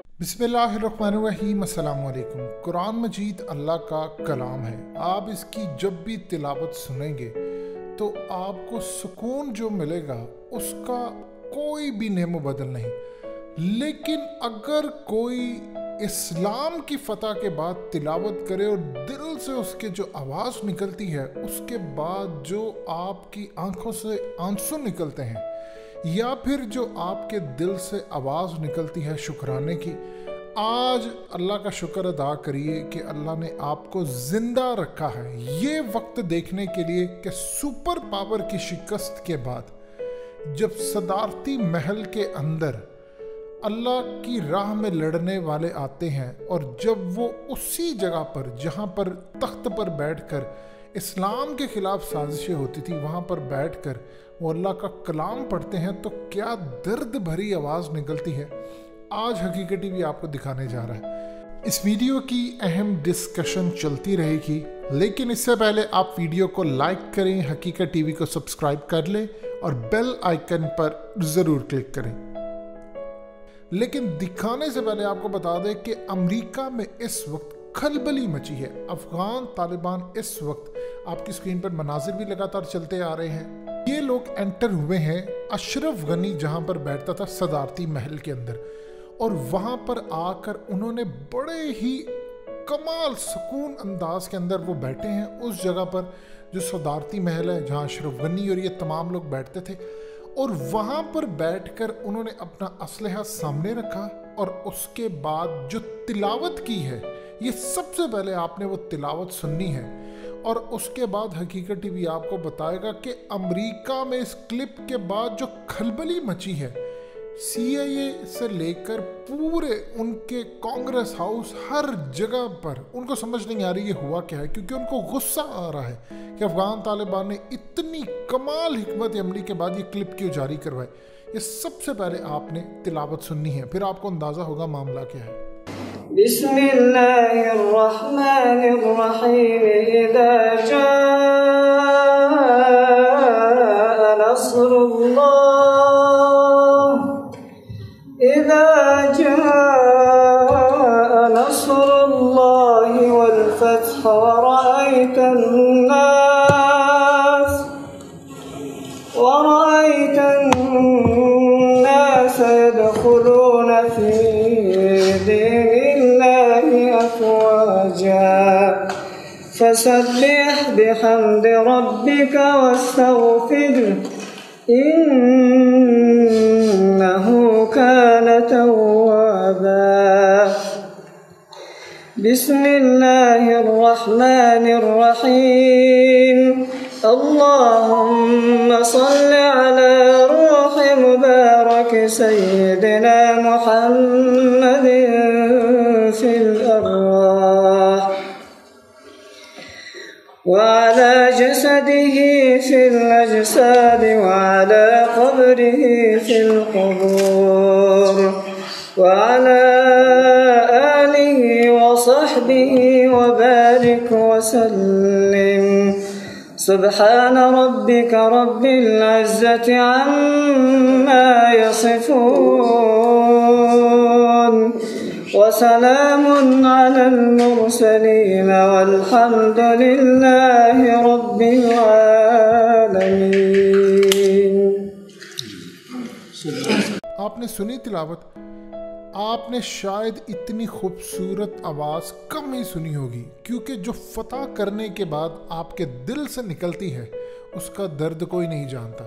बिस्मिल्लाहिर्रहमानिर्रहीम। अस्सलामुअलैकुम। कुरान मजीद अल्लाह का कलाम है। आप इसकी जब भी तिलावत सुनेंगे तो आपको सुकून जो मिलेगा उसका कोई भी नेमो बदल नहीं। लेकिन अगर कोई इस्लाम की फ़तह के बाद तिलावत करे और दिल से उसके जो आवाज़ निकलती है उसके बाद जो आपकी आंखों से आंसू निकलते हैं या फिर जो आपके दिल से आवाज़ निकलती है शुक्राने की, आज अल्लाह का शुक्र अदा करिए कि अल्लाह ने आपको ज़िंदा रखा है ये वक्त देखने के लिए कि सुपर पावर की शिकस्त के बाद जब सदारती महल के अंदर अल्लाह की राह में लड़ने वाले आते हैं और जब वो उसी जगह पर जहाँ पर तख्त पर बैठकर इस्लाम के ख़िलाफ़ साजिशें होती थी वहाँ पर बैठकर वो अल्लाह का कलाम पढ़ते हैं तो क्या दर्द भरी आवाज़ निकलती है। आज हकीकत टीवी आपको दिखाने जा रहा है। इस वीडियो की अहम डिस्कशन चलती रहेगी, लेकिन इससे पहले आप वीडियो को लाइक करें, हकीकत टीवी को सब्सक्राइब कर लें और बेल आइकन पर ज़रूर क्लिक करें। लेकिन दिखाने से पहले आपको बता दें कि अमेरिका में इस वक्त खलबली मची है। अफगान तालिबान इस वक्त आपकी स्क्रीन पर मनाजिर भी लगातार चलते आ रहे हैं। ये लोग एंटर हुए हैं अशरफ गनी जहां पर बैठता था सदारती महल के अंदर, और वहां पर आकर उन्होंने बड़े ही कमाल सुकून अंदाज के अंदर वो बैठे हैं उस जगह पर जो सदारती महल है जहां अशरफ गनी और ये तमाम लोग बैठते थे। और वहाँ पर बैठकर उन्होंने अपना असलहा सामने रखा और उसके बाद जो तिलावत की है ये सबसे पहले आपने वो तिलावत सुननी है। और उसके बाद हकीकत टीवी आपको बताएगा कि अमेरिका में इस क्लिप के बाद जो खलबली मची है, CIA से लेकर पूरे उनके कांग्रेस हाउस हर जगह पर उनको समझ नहीं आ रही ये हुआ क्या है, क्योंकि उनको गुस्सा आ रहा है कि अफगान तालिबान ने इतनी कमाल हिकमत अमली के बाद ये क्लिप क्यों जारी करवाए। ये सबसे पहले आपने तिलावत सुननी है, फिर आपको अंदाज़ा होगा मामला क्या है। बिस्मिल्लाहिर्रहमानिर्रहीम। इज़ा जाअ नस्रुल्लाह, इज़ा जाअ नस्रुल्लाहि वल फ़त्ह व रअयतन नास यदखुलून फी दीनिल्लाहि अफ़वाजा फसब्बिह बिहम्दि रब्बिका वस्तग़फिरहु इन्नहु कान तव्वाबा। बिस्मिल्लाहिर्रहमानिर्रहीम। अल्लाहुम्मा सल्लि अला रूह मुबारक सय्यिदिना मुहम्मदिन फिल अरवाह वअला जसदिही फिल अजसाद वअला क़ब्रिही फिल क़ुबूर वअला आलिही वसहबिही वबारिक वसल्लिम। सुब्हान रब्बिका रब्बिल इज़्ज़ति अम्मा यसिफून वसलामुन अलल मुरसलीन वल्हम्दुलिल्लाहि रब्बिल आलमीन। आपने सुनी तिलावत। आपने शायद इतनी खूबसूरत आवाज़ कम ही सुनी होगी, क्योंकि जो फतह करने के बाद आपके दिल से निकलती है उसका दर्द कोई नहीं जानता।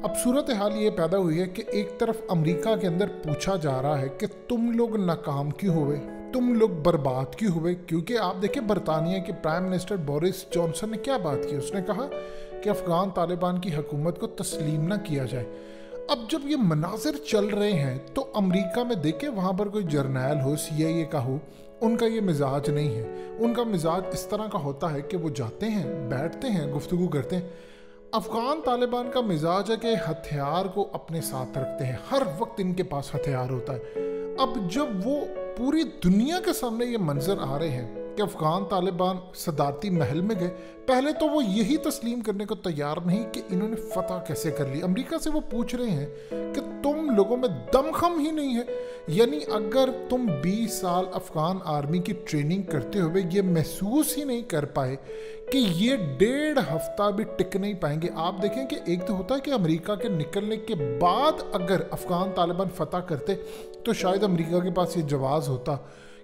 अब सूरत हाल ये पैदा हुई है कि एक तरफ अमेरिका के अंदर पूछा जा रहा है कि तुम लोग नाकाम क्यों हुए, तुम लोग बर्बाद क्यों हुए। क्योंकि आप देखिए बरतानिया के प्राइम मिनिस्टर बोरिस जॉनसन ने क्या बात की, उसने कहा कि अफगान तालिबान की हुकूमत को तस्लीम ना किया जाए। अब जब ये मनाजिर चल रहे हैं तो अमेरिका में देखे वहाँ पर कोई जर्नैल हो, CIA का हो, उनका ये मिजाज नहीं है। उनका मिजाज इस तरह का होता है कि वो जाते हैं, बैठते हैं, गुफ्तगू करते हैं। अफगान तालिबान का मिजाज है कि हथियार को अपने साथ रखते हैं, हर वक्त इनके पास हथियार होता है। अब जब वो पूरी दुनिया के सामने ये मंजर आ रहे हैं कि अफगान तालिबान सदारती महल में गए, पहले तो वो यही तस्लीम करने को तैयार नहीं कि इन्होंने फतह कैसे कर ली। अमेरिका से वो पूछ रहे हैं कि तुम लोगों में दमखम ही नहीं है। यानी अगर तुम 20 साल अफगान आर्मी की ट्रेनिंग करते हुए ये महसूस ही नहीं कर पाए कि ये 1.5 हफ्ता भी टिक नहीं पाएंगे। आप देखें कि एक तो होता है कि अमेरिका के निकलने के बाद अगर अफगान तालिबान फतह करते तो शायद अमेरिका के पास ये जवाब होता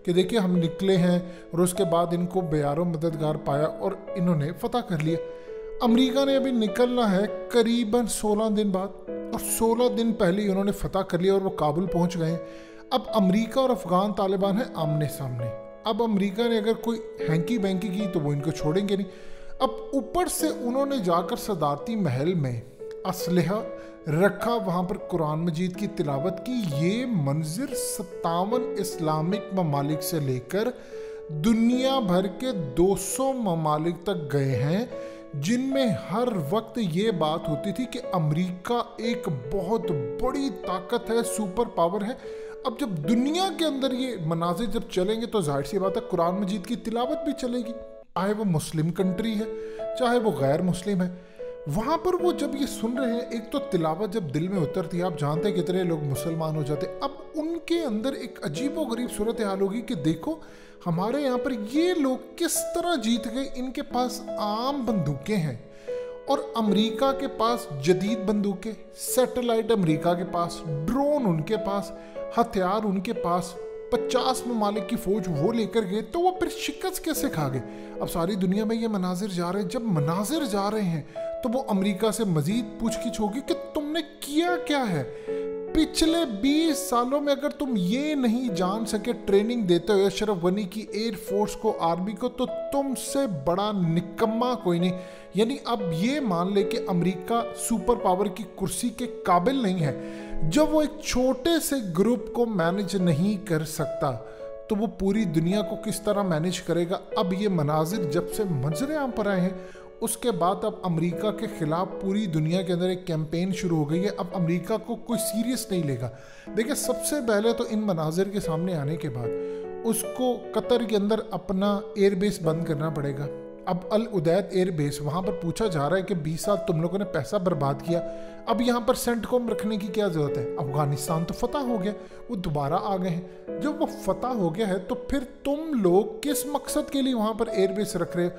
कि देखिए हम निकले हैं और उसके बाद इनको बेयारो मददगार पाया और इन्होंने फतह कर लिया। अमेरिका ने अभी निकलना है करीबन 16 दिन बाद और 16 दिन पहले ही उन्होंने फतह कर लिया और वो काबुल पहुंच गए। अब अमेरिका और अफगान तालिबान है आमने सामने। अब अमेरिका ने अगर कोई हैंकी बैंकी की तो वो इनको छोड़ेंगे नहीं। अब ऊपर से उन्होंने जाकर सदारती महल में असलहा रखा, वहाँ पर कुरान मजीद की तिलावत की। ये मंजिर 57 इस्लामिक ममालिक से लेकर दुनिया भर के 200 ममालिक तक गए हैं, जिनमें हर वक्त ये बात होती थी कि अमेरिका एक बहुत बड़ी ताकत है, सुपर पावर है। अब जब दुनिया के अंदर ये मनाजिर जब चलेंगे तो जाहिर सी बात है कुरान मजीद की तिलावत भी चलेगी, चाहे वो मुस्लिम कंट्री है चाहे वो गैर मुस्लिम है। वहाँ पर वो जब ये सुन रहे हैं, एक तो तिलावत जब दिल में उतरती है, आप जानते हैं कितने लोग मुसलमान हो जाते। अब उनके अंदर एक अजीबो गरीब सूरत हाल होगी कि देखो हमारे यहाँ पर ये लोग किस तरह जीत गए। इनके पास आम बंदूकें हैं और अमेरिका के पास जदीद बंदूकें, सैटेलाइट अमेरिका के पास, ड्रोन उनके पास, हथियार उनके पास, 50 ममालिक की फौज वो लेकर गए, तो वो फिर शिकस्त कैसे खा गए। अब सारी दुनिया में ये मनाजिर जा रहे हैं। जब मनाजिर जा रहे हैं तो वो अमेरिका से मजीद पूछगिछ होगी कि तुमने किया क्या है। पिछले 20 सालों में अगर तुम ये नहीं जान सके ट्रेनिंग देते हुए अशरफ गनी की एयर फोर्स को, आर्मी को, तो तुमसे बड़ा निकम्मा कोई नहीं। यानी अब ये मान ले कि अमेरिका सुपर पावर की कुर्सी के काबिल नहीं है। जब वो एक छोटे से ग्रुप को मैनेज नहीं कर सकता तो वो पूरी दुनिया को किस तरह मैनेज करेगा। अब ये मनाजिर जब से मंजर आम पर आए हैं उसके बाद अब अमेरिका के खिलाफ पूरी दुनिया के अंदर एक कैंपेन शुरू हो गई है। अब अमेरिका को कोई सीरियस नहीं लेगा। देखिए सबसे पहले तो इन मनाजिर के सामने आने के बाद उसको कतर के अंदर अपना एयरबेस बंद करना पड़ेगा। अब अल उदैद एयरबेस, वहाँ पर पूछा जा रहा है कि 20 साल तुम लोगों ने पैसा बर्बाद किया, अब यहाँ पर सेंटकॉम रखने की क्या ज़रूरत है। अफगानिस्तान तो फतह हो गया, वो दोबारा आ गए हैं। जब वो फतह हो गया है तो फिर तुम लोग किस मकसद के लिए वहाँ पर एयरबेस रख रहे हो।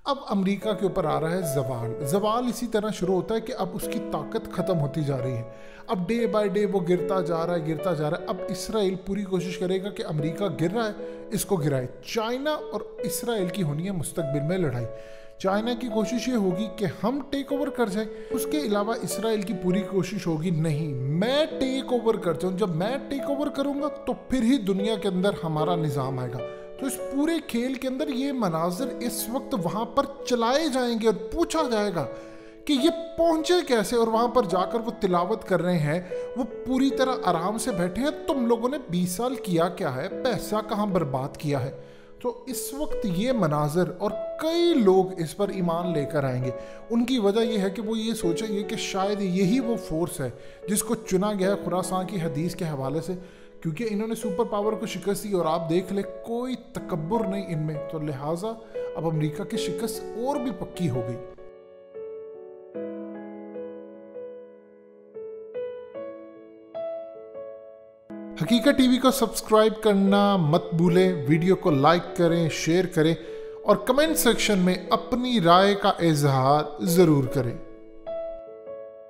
अब अमेरिका के ऊपर आ रहा है जवाल इसी तरह शुरू होता है कि अब उसकी ताकत ख़त्म होती जा रही है। अब डे बाय डे वो गिरता जा रहा है। अब इसराइल पूरी कोशिश करेगा कि अमेरिका गिर रहा है, इसको गिराए। चाइना और इसराइल की होनी है मुस्तकबिल में लड़ाई। चाइना की कोशिश ये होगी कि हम टेक ओवर कर जाए, उसके अलावा इसराइल की पूरी कोशिश होगी नहीं मैं टेक ओवर कर जाऊँ। जब मैं टेक ओवर करूँगा तो फिर ही दुनिया के अंदर हमारा निज़ाम आएगा। तो इस पूरे खेल के अंदर ये मनाजिर इस वक्त वहाँ पर चलाए जाएंगे और पूछा जाएगा कि ये पहुँचे कैसे। और वहाँ पर जाकर वो तिलावत कर रहे हैं, वो पूरी तरह आराम से बैठे हैं। तुम लोगों ने 20 साल किया क्या है, पैसा कहाँ बर्बाद किया है। तो इस वक्त ये मनाजिर और कई लोग इस पर ईमान लेकर आएंगे। उनकी वजह यह है कि वो ये सोचेंगे कि शायद यही वो फोर्स है जिसको चुना गया है खुरासान की हदीस के हवाले से, क्योंकि इन्होंने सुपर पावर को शिकस्त दी। और आप देख ले कोई तकब्बुर नहीं इनमें, तो लिहाजा अब अमेरिका की शिकस्त और भी पक्की हो गई। हकीकत टीवी को सब्सक्राइब करना मत भूलें, वीडियो को लाइक करें, शेयर करें और कमेंट सेक्शन में अपनी राय का इजहार ज़रूर करें।